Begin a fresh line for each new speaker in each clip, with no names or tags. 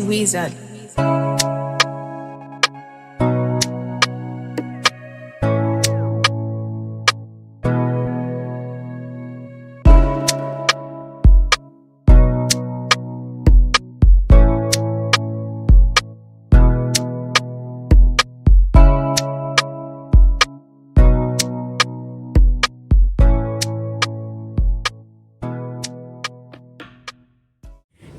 wizard.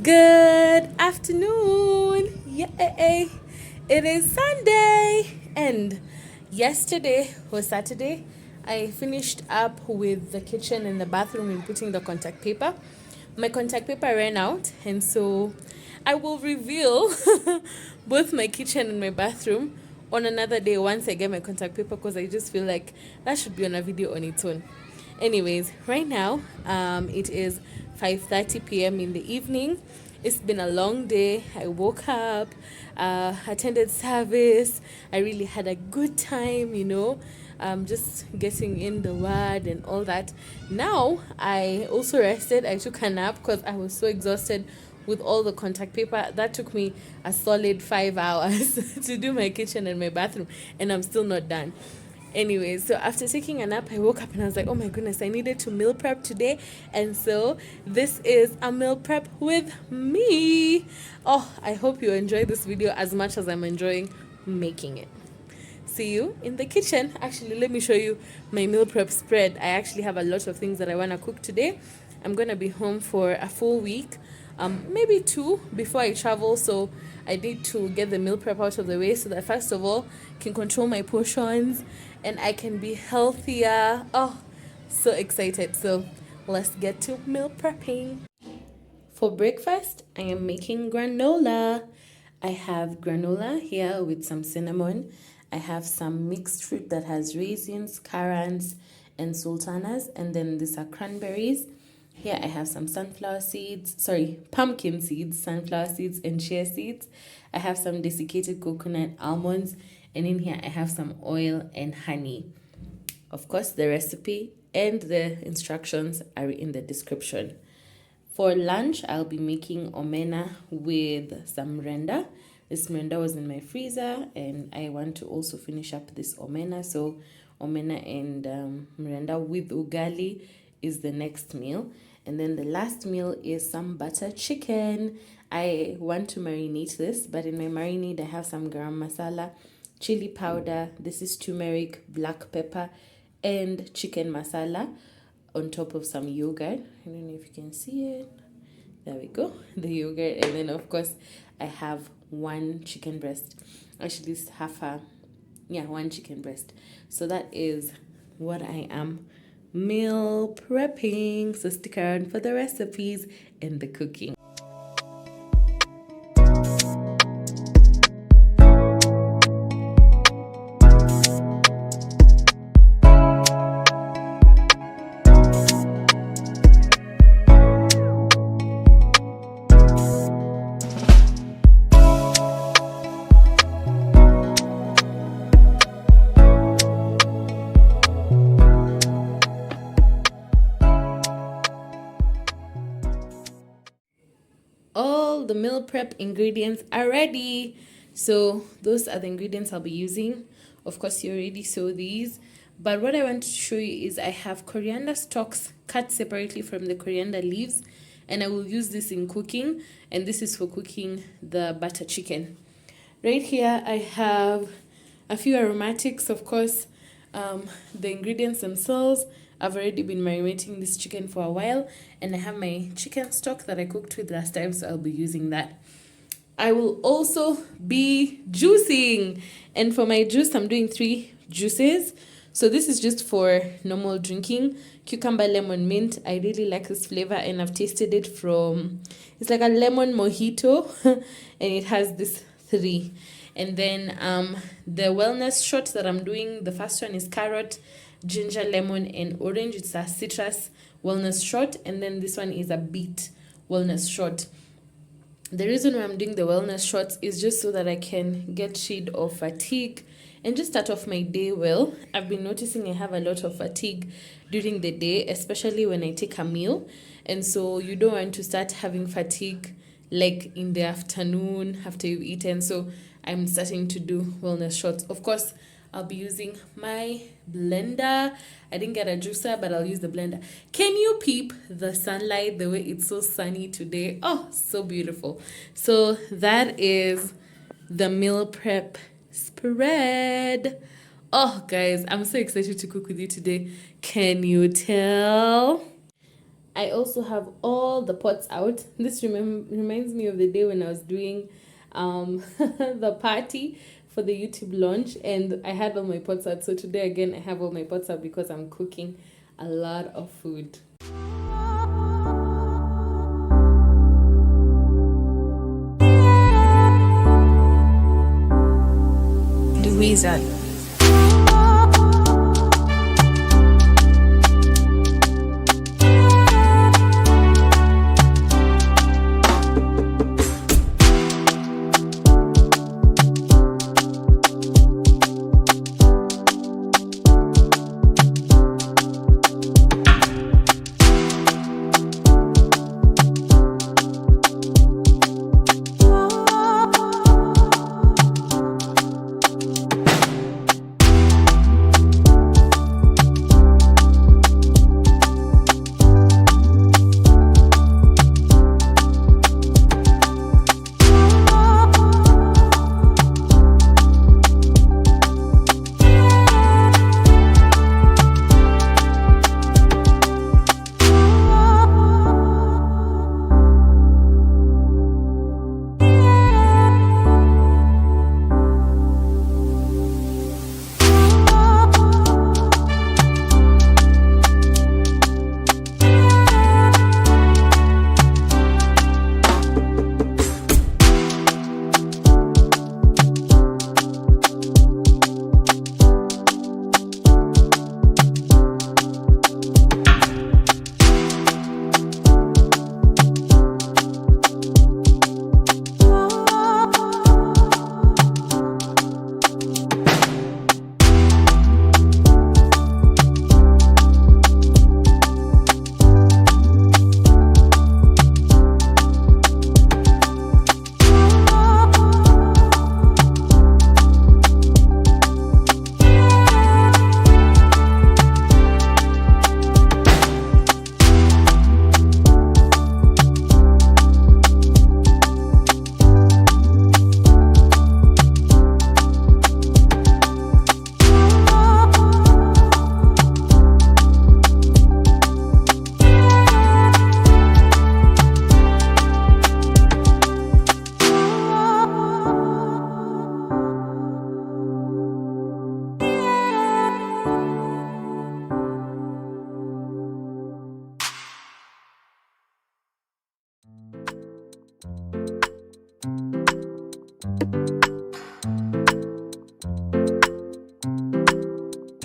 Good afternoon. Yay! It is Sunday, and yesterday was Saturday. I finished up with the kitchen and the bathroom and putting the contact paper. My contact paper ran out, and so I will reveal both my kitchen and my bathroom on another day once I get my contact paper, because I just feel like that should be on a video on its own. Anyways, right now it is 5:30 p.m. in the evening. It's been a long day. I woke up, attended service. I really had a good time, just getting in the word and all that. Now I also rested. I took a nap because I was so exhausted with all the contact paper. That took me a solid 5 hours to do my kitchen and my bathroom, and I'm still not done. Anyway, so after taking a nap, I woke up and I was like, oh my goodness, I needed to meal prep today. And so this is a meal prep with me. Oh, I hope you enjoy this video as much as I'm enjoying making it. See you in the kitchen. Actually, let me show you my meal prep spread. I actually have a lot of things that I want to cook today. I'm going to be home for a full week, maybe 2 before I travel. So I need to get the meal prep out of the way so that first of all, can control my portions and I can be healthier. Oh, so excited. So let's get to meal prepping. For breakfast, I am making granola. I have granola here with some cinnamon. I have some mixed fruit that has raisins, currants, and sultanas. And then these are cranberries. Here I have some pumpkin seeds, sunflower seeds, and chia seeds. I have some desiccated coconut, almonds, and in here I have some oil and honey. Of course, the recipe and the instructions are in the description. For lunch, I'll be making omena with some renda. This renda was in my freezer, and I want to also finish up this omena. So omena and renda with ugali is the next meal. And then the last meal is some butter chicken. I want to marinate this, but in my marinade I have some garam masala, chili powder, this is turmeric, black pepper, and chicken masala on top of some yogurt. I don't know if you can see it. There we go, the yogurt. And then of course I have one chicken breast. Actually, it's one chicken breast. So that is what I am meal prepping. So stick around for the recipes and the cooking. All the meal prep ingredients are ready. So those are the ingredients I'll be using. Of course, you already saw these. But what I want to show you is I have coriander stalks cut separately from the coriander leaves. And I will use this in cooking. And this is for cooking the butter chicken. Right here, I have a few aromatics, of course. The ingredients themselves. I've already been marinating this chicken for a while, and I have my chicken stock that I cooked with last time, so I'll be using that. I will also be juicing, and for my juice, I'm doing 3 juices. So this is just for normal drinking. Cucumber, lemon, mint. I really like this flavor, and I've tasted it it's like a lemon mojito, and it has this 3. And then the wellness shot that I'm doing, the first one is carrot, ginger, lemon, and orange. It's a citrus wellness shot. And then this one is a beet wellness shot. The reason why I'm doing the wellness shots is just so that I can get rid of fatigue and just start off my day well. I've been noticing I have a lot of fatigue during the day, especially when I take a meal. And so you don't want to start having fatigue like in the afternoon after you've eaten. So I'm starting to do wellness shots. Of course, I'll be using my blender. I didn't get a juicer, but I'll use the blender. Can you peep the sunlight, the way it's so sunny today? Oh, so beautiful. So that is the meal prep spread. Oh, guys, I'm so excited to cook with you today. Can you tell? I also have all the pots out. This reminds me of the day when I was doing the party for the YouTube launch, and I had all my pots out. So today again I have all my pots out because I'm cooking a lot of food.
The Wizard.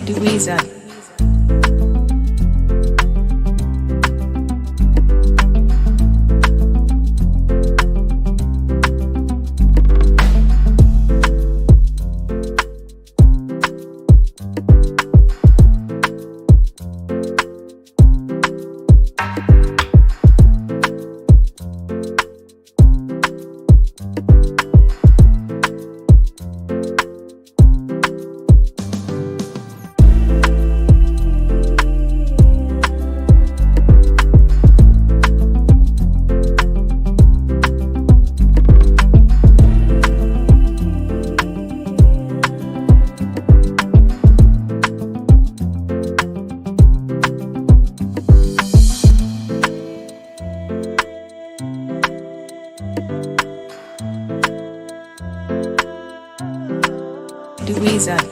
The Wizard. The Wizard.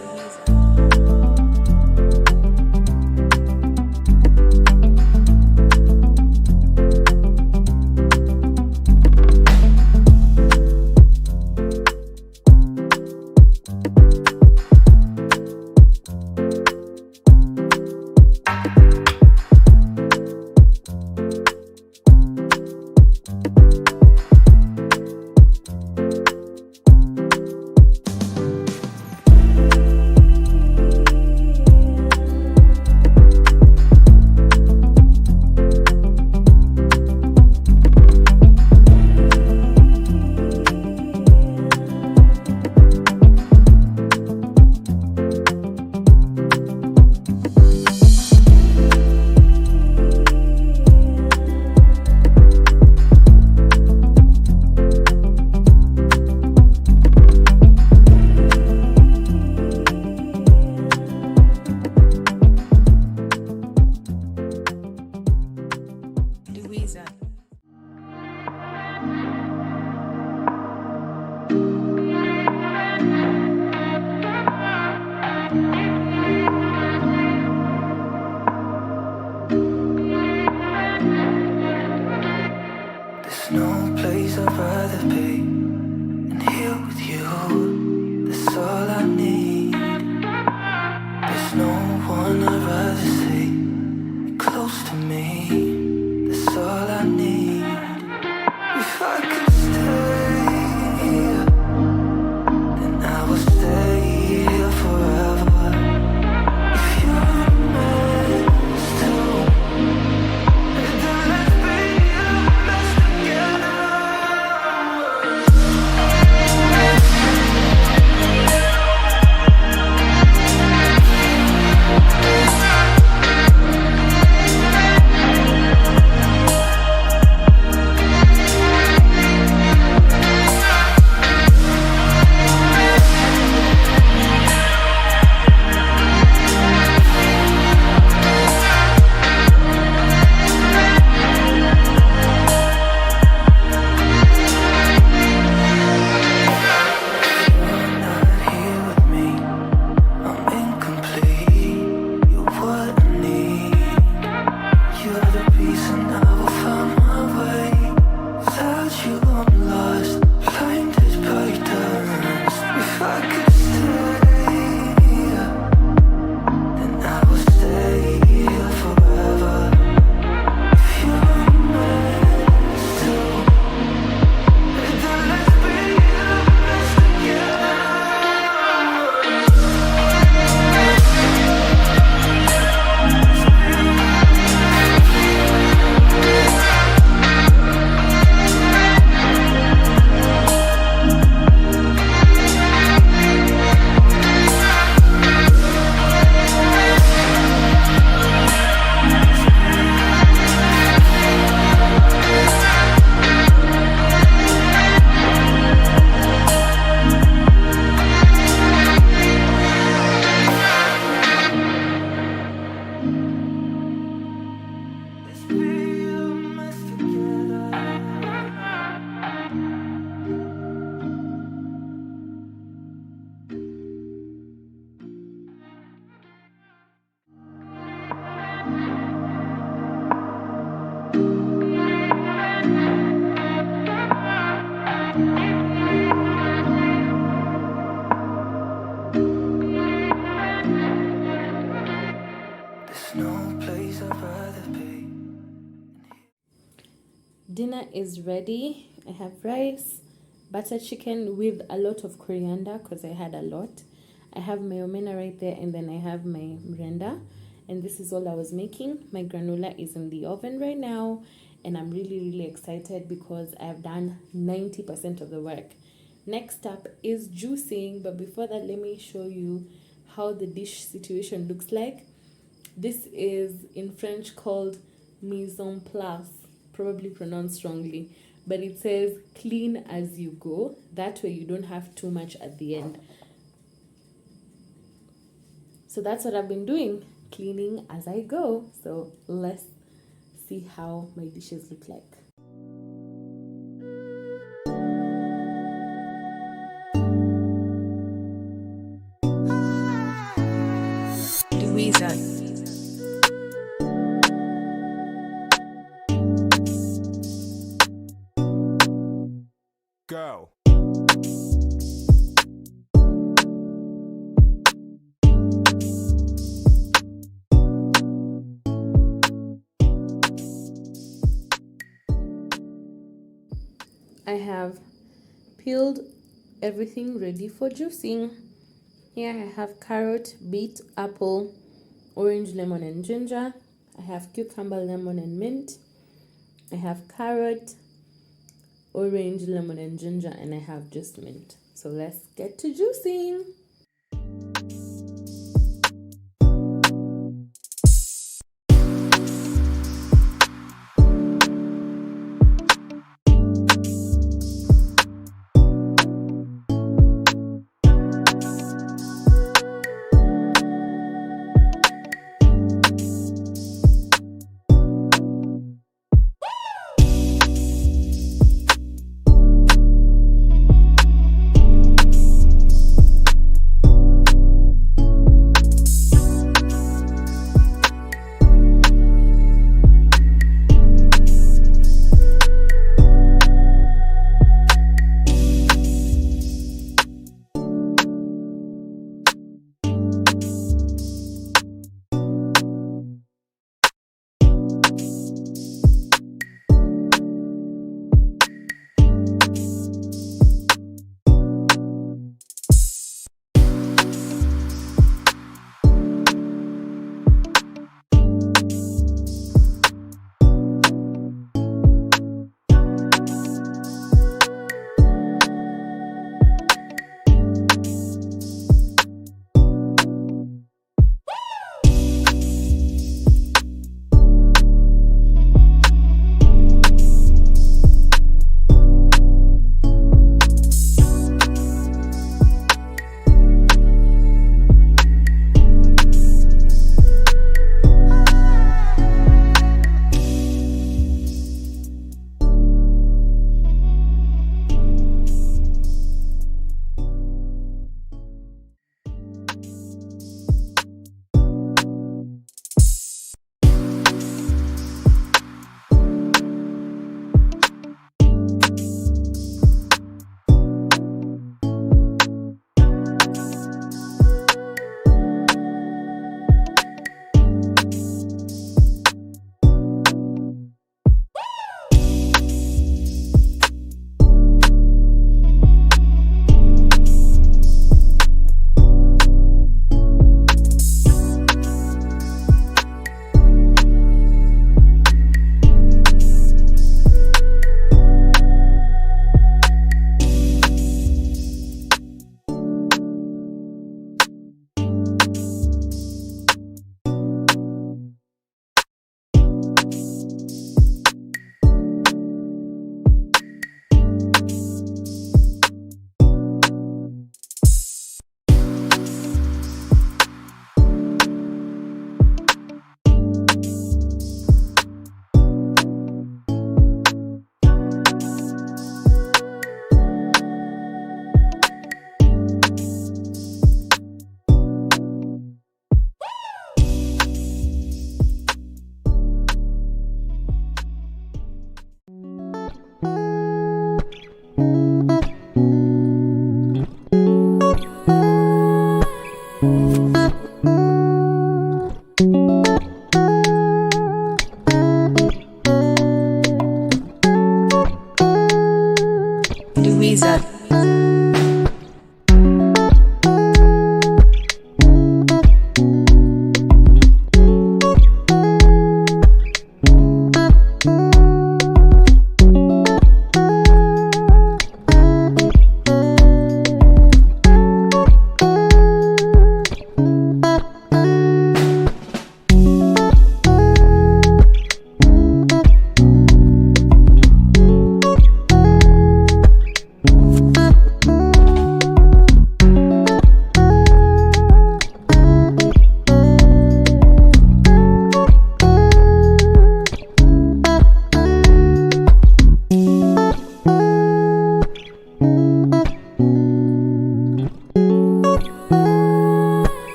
no place I'd rather be.
Dinner is ready. I have rice, butter chicken with a lot of coriander because I had a lot. I have my omena right there, and then I have my mrenda. And this is all I was making. My granola is in the oven right now, and I'm really excited because I've done 90% of the work. Next up is juicing, but before that, let me show you how the dish situation looks like. This is in French called mise en place, probably pronounced wrongly, but it says clean as you go. That way you don't have too much at the end. So that's what I've been doing, cleaning as I go. So let's see how my dishes look like.
Louisa.
Go.
I have peeled everything ready for juicing. Here I have carrot, beet, apple, orange, lemon, and ginger. I have cucumber, lemon, and mint. I have carrot, orange, lemon, and ginger, and I have just mint. So let's get to juicing.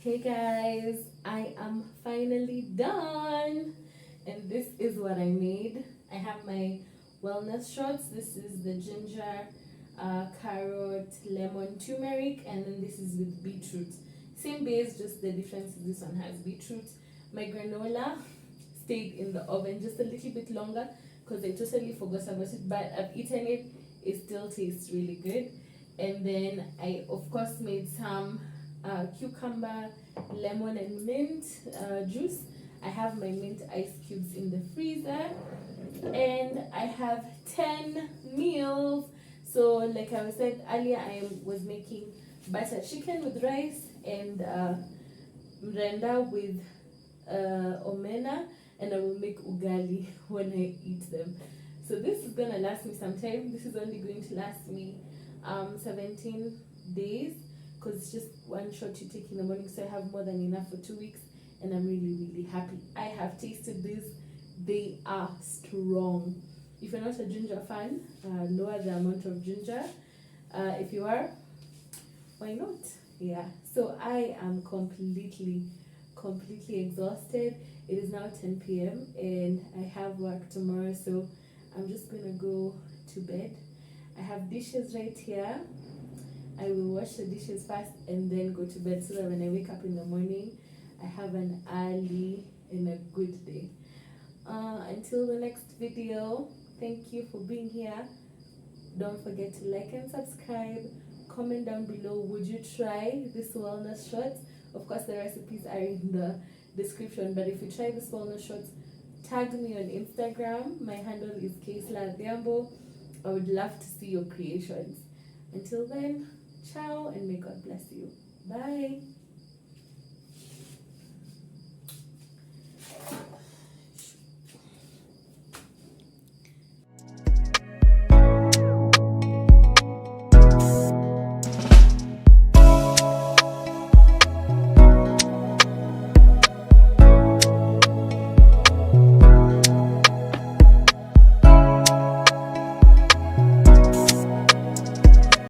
Hey guys, I am finally done, and this is what I made. I have my wellness shots. This is the ginger, carrot, lemon, turmeric, and then this is with beetroot. Same base, just the difference is this one has beetroot. My granola stayed in the oven just a little bit longer because I totally forgot about it, but I've eaten it. It still tastes really good. And then I of course made some cucumber, lemon, and mint juice. I have my mint ice cubes in the freezer, and I have 10 meals. So like I said earlier, I was making butter chicken with rice and mrenda with omena, and I will make ugali when I eat them. So this is gonna last me some time. This is only going to last me 17 days because it's just one shot you take in the morning, so I have more than enough for 2 weeks, and I'm really happy. I have tasted these. They are strong. If you're not a ginger fan, lower the amount of ginger. If you are, why not? Yeah, so I am completely exhausted. It is now 10 p.m. and I have work tomorrow, so I'm just gonna go to bed. I have dishes right here. I will wash the dishes first and then go to bed so that when I wake up in the morning, I have an early and a good day. Until the next video, thank you for being here. Don't forget to like and subscribe. Comment down below, would you try this wellness shots? Of course, the recipes are in the description, but if you try this wellness shots, tag me on Instagram. My handle is Kayslaviambo. I would love to see your creations. Until then, ciao, and may God bless you. Bye.